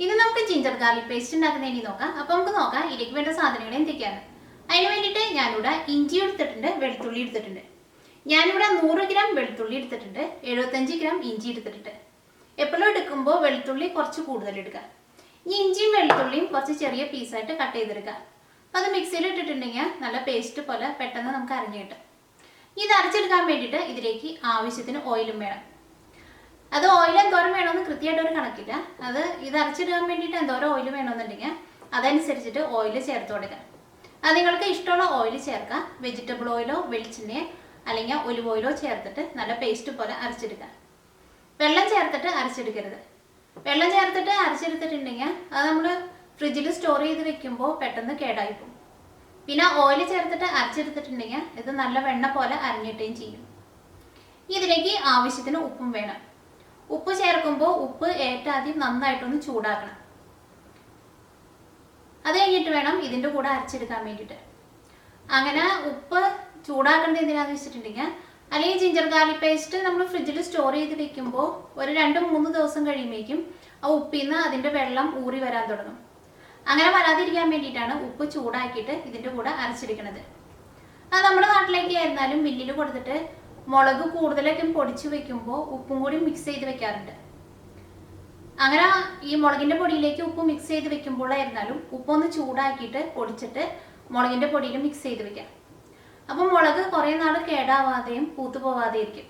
ഇന്ന് നമുക്ക് ginger garlic paste ഉണ്ടാക്കുന്നതിന് നോക്കാം. അപ്പോൾ നമുക്ക് നോക്കാം ഇതിലേക്ക് വേണ്ട സാധനങ്ങൾ എന്തൊക്കെയാണ്. അതിന് വേണ്ടിയിട്ട് ഞാനിവിടെ ഇഞ്ചി എടുത്തിട്ടുണ്ട്, വെളുത്തുള്ളി എടുത്തിട്ടുണ്ട്. ഞാനിവിടെ 100 ഗ്രാം വെളുത്തുള്ളി എടുത്തിട്ടുണ്ട്, 75 ഗ്രാം ഇഞ്ചി എടുത്തിട്ടുണ്ട്. എപ്പോഴും എടുക്കുമ്പോൾ വെളുത്തുള്ളി കുറച്ച് കൂടുതൽ എടുക്കുക. ഈ ഇഞ്ചിയും വെളുത്തുള്ളിയും കുറച്ച് ചെറിയ പീസായിട്ട് കട്ട് ചെയ്തെടുക്കുക. അപ്പോൾ അത് മിക്സിയിൽ ഇട്ടിട്ടുണ്ടെങ്കിൽ നല്ല പേസ്റ്റ് പോലെ പെട്ടെന്ന് നമുക്ക് അരഞ്ഞു കിട്ടും. ഇത് അരച്ചെടുക്കാൻ വേണ്ടിയിട്ട് ഇതിലേക്ക് ആവശ്യത്തിന് ഓയിലും വേണം. അത് ഓയിൽ എന്തോരം വേണമെന്ന് കൃത്യമായിട്ട് ഒരു കണക്കില്ല. ഇത് അരച്ചിടാൻ വേണ്ടിയിട്ട് എന്തോരം ഓയിൽ വേണമെന്നുണ്ടെങ്കിൽ അതനുസരിച്ചിട്ട് ഓയിൽ ചേർത്ത് കൊടുക്കുക. അത് നിങ്ങൾക്ക് ഇഷ്ടമുള്ള ഓയിൽ ചേർക്കാം. വെജിറ്റബിൾ ഓയിലോ വെളിച്ചെണ്ണയോ അല്ലെങ്കിൽ ഒലിവ് ഓയിലോ ചേർത്തിട്ട് നല്ല പേസ്റ്റ് പോലെ അരച്ചെടുക്കുക. വെള്ളം ചേർത്തിട്ട് അരച്ചെടുക്കരുത്. വെള്ളം ചേർത്തിട്ട് അരച്ചെടുത്തിട്ടുണ്ടെങ്കിൽ അത് നമ്മൾ ഫ്രിഡ്ജിൽ സ്റ്റോർ ചെയ്ത് വെക്കുമ്പോൾ പെട്ടെന്ന് കേടായി പോകും. പിന്നെ ഓയിൽ ചേർത്തിട്ട് അരച്ചെടുത്തിട്ടുണ്ടെങ്കിൽ ഇത് നല്ല വെണ്ണ പോലെ അരഞ്ഞിട്ടുകയും ചെയ്യും. ഇതിലേക്ക് ആവശ്യത്തിന് ഉപ്പും വേണം. ഉപ്പ് ചേർക്കുമ്പോൾ ഉപ്പ് ആദ്യം നന്നായിട്ടൊന്ന് ചൂടാക്കണം. അത് കഴിഞ്ഞിട്ട് വേണം ഇതിൻ്റെ കൂടെ അരച്ചെടുക്കാൻ വേണ്ടിയിട്ട്. അങ്ങനെ ഉപ്പ് ചൂടാക്കേണ്ടത് എന്തിനാന്ന് വെച്ചിട്ടുണ്ടെങ്കിൽ അല്ലെങ്കിൽ ജിഞ്ചർ ഗാർലിക് പേസ്റ്റ് നമ്മൾ ഫ്രിഡ്ജിൽ സ്റ്റോർ ചെയ്ത് വെക്കുമ്പോൾ ഒരു 2-3 ദിവസം കഴിയുമ്പോഴേക്കും ആ ഉപ്പിൽ നിന്ന് അതിൻ്റെ വെള്ളം ഊറി വരാൻ തുടങ്ങും. അങ്ങനെ വരാതിരിക്കാൻ വേണ്ടിയിട്ടാണ് ഉപ്പ് ചൂടാക്കിയിട്ട് ഇതിൻ്റെ കൂടെ അരച്ചെടുക്കുന്നത്. അത് നമ്മുടെ നാട്ടിലേക്ക് ആയിരുന്നാലും മില്ലിൽ കൊടുത്തിട്ട് മുളക് കൂടുതലൊക്കെ പൊടിച്ച് വെക്കുമ്പോൾ ഉപ്പും കൂടി മിക്സ് ചെയ്ത് വെക്കാറുണ്ട്. അങ്ങനെ ഈ മുളകിൻ്റെ പൊടിയിലേക്ക് ഉപ്പ് മിക്സ് ചെയ്ത് വെക്കുമ്പോഴായിരുന്നാലും ഉപ്പൊന്ന് ചൂടാക്കിയിട്ട് പൊടിച്ചിട്ട് മുളകിൻ്റെ പൊടിയിൽ മിക്സ് ചെയ്ത് വെക്കാം. അപ്പം മുളക് കുറേ നാൾ കേടാവാതെയും പൂത്തു പോവാതെ ഇരിക്കും.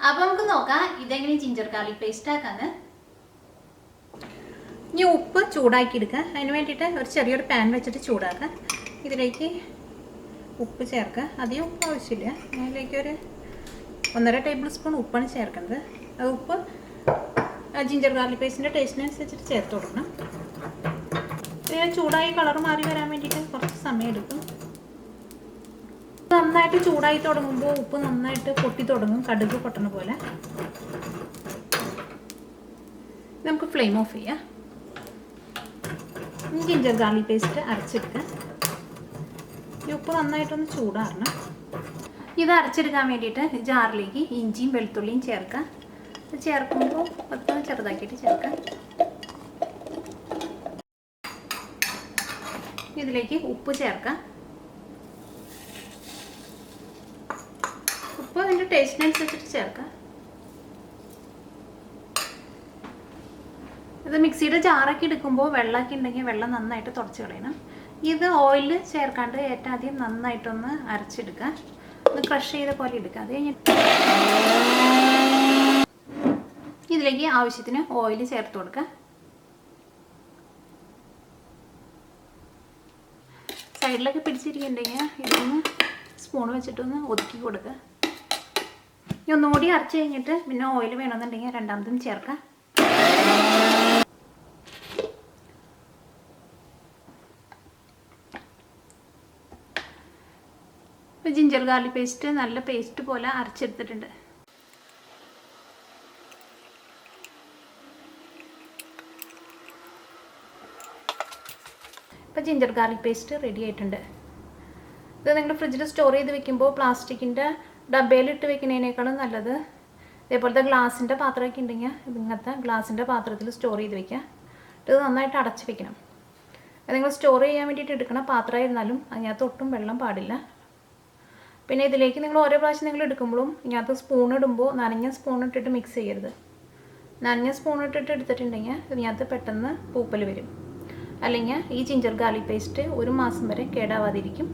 അപ്പം നമുക്ക് നോക്കാം ഇതെങ്ങനെ ജിഞ്ചർ ഗാർലിക് പേസ്റ്റ് ആക്കാന്ന്. ഇനി ഉപ്പ് ചൂടാക്കി എടുക്കുക. അതിന് വേണ്ടിയിട്ട് ഒരു ചെറിയൊരു പാൻ വെച്ചിട്ട് ചൂടാക്കുക. ഇതിലേക്ക് ഉപ്പ് ചേർക്കുക. അധികം ഉപ്പ് ആവശ്യമില്ല. അതിലേക്ക് ഒരു 1.5 ടേബിൾ സ്പൂൺ ഉപ്പാണ് ചേർക്കുന്നത്. അത് ഉപ്പ് ജിഞ്ചർ ഗാർലിക് പേസ്റ്റിൻ്റെ ടേസ്റ്റിനനുസരിച്ചിട്ട് ചേർത്ത് കൊടുക്കണം. ഇങ്ങനെ ചൂടായി കളർ മാറി വരാൻ വേണ്ടിയിട്ട് കുറച്ച് സമയം എടുക്കും. നന്നായിട്ട് ചൂടായി തുടങ്ങുമ്പോൾ ഉപ്പ് നന്നായിട്ട് പൊട്ടി തുടങ്ങും, കടുക് പൊട്ടണ പോലെ. നമുക്ക് ഫ്ലെയിം ഓഫ് ചെയ്യാം. ജിഞ്ചർ ഗാർലിക് പേസ്റ്റ് അരച്ചെടുക്കുക. ഈ ഉപ്പ് നന്നായിട്ടൊന്ന് ചൂടാറണം. ഇത് അരച്ചെടുക്കാൻ വേണ്ടിയിട്ട് ജാറിലേക്ക് ഇഞ്ചിയും വെളുത്തുള്ളിയും ചേർക്കുക. ചേർക്കുമ്പോൾ ഒന്ന് ചെറുതാക്കിയിട്ട് ചേർക്കുക. ഇതിലേക്ക് ഉപ്പ് ചേർക്കാം. ഉപ്പ് അതിൻ്റെ ടേസ്റ്റിനനുസരിച്ചിട്ട് ചേർക്കാം. ഇത് മിക്സിയുടെ ജാറൊക്കെ എടുക്കുമ്പോൾ വെള്ളമൊക്കെ ഉണ്ടെങ്കിൽ വെള്ളം നന്നായിട്ട് തുടച്ച് കളയണം. ഇത് ഓയിൽ ചേർക്കാണ്ട് ആദ്യം നന്നായിട്ടൊന്ന് അരച്ചെടുക്കുക. ഒന്ന് ക്രഷ് ചെയ്ത പോലെ എടുക്കുക. അത് കഴിഞ്ഞിട്ട് ഇതിലേക്ക് ആവശ്യത്തിന് ഓയിൽ ചേർത്ത് കൊടുക്കുക. സൈഡിലൊക്കെ പിടിച്ചിരിക്കുന്നുണ്ടെങ്കിൽ ഇതൊന്ന് സ്പൂൺ വെച്ചിട്ടൊന്ന് ഒതുക്കി കൊടുക്കുക. ഇനി ഒന്നും കൂടി അരച്ച് കഴിഞ്ഞിട്ട് പിന്നെ ഓയിൽ വേണമെന്നുണ്ടെങ്കിൽ രണ്ടാമതും ചേർക്കാം. ജിഞ്ചർ ഗാർലിക് പേസ്റ്റ് നല്ല പേസ്റ്റ് പോലെ അരച്ചെടുത്തിട്ടുണ്ട്. ഇപ്പോൾ ജിഞ്ചർ ഗാർലിക് പേസ്റ്റ് റെഡി ആയിട്ടുണ്ട്. ഇത് നിങ്ങൾ ഫ്രിഡ്ജിൽ സ്റ്റോർ ചെയ്ത് വെക്കുമ്പോൾ പ്ലാസ്റ്റിക്കിൻ്റെ ഡബ്ബയിലിട്ട് വെക്കുന്നതിനേക്കാളും നല്ലത് ഇതേപോലത്തെ ഗ്ലാസിൻ്റെ പാത്രമൊക്കെ ഉണ്ടെങ്കിൽ ഇങ്ങനത്തെ ഗ്ലാസിൻ്റെ പാത്രത്തിൽ സ്റ്റോർ ചെയ്ത് വെക്കുക. ഇത് നന്നായിട്ട് അടച്ച് വെക്കണം. അത് നിങ്ങൾ സ്റ്റോർ ചെയ്യാൻ വേണ്ടിയിട്ട് എടുക്കണ പാത്രമായിരുന്നാലും അതിനകത്ത് ഒട്ടും വെള്ളം പാടില്ല. പിന്നെ ഇതിലേക്ക് നിങ്ങൾ ഓരോ പ്രാവശ്യം നിങ്ങൾ എടുക്കുമ്പോഴും ഇതിനകത്ത് സ്പൂൺ ഇടുമ്പോൾ നനഞ്ഞ സ്പൂൺ ഇട്ടിട്ട് മിക്സ് ചെയ്യരുത്. നനഞ്ഞ സ്പൂൺ ഇട്ടിട്ട് എടുത്തിട്ടുണ്ടെങ്കിൽ ഇതിനകത്ത് പെട്ടെന്ന് പൂപ്പൽ വരും. അല്ലെങ്കിൽ ഈ ജിഞ്ചർ ഗാർലിക് പേസ്റ്റ് 1 മാസം വരെ കേടാവാതിരിക്കും.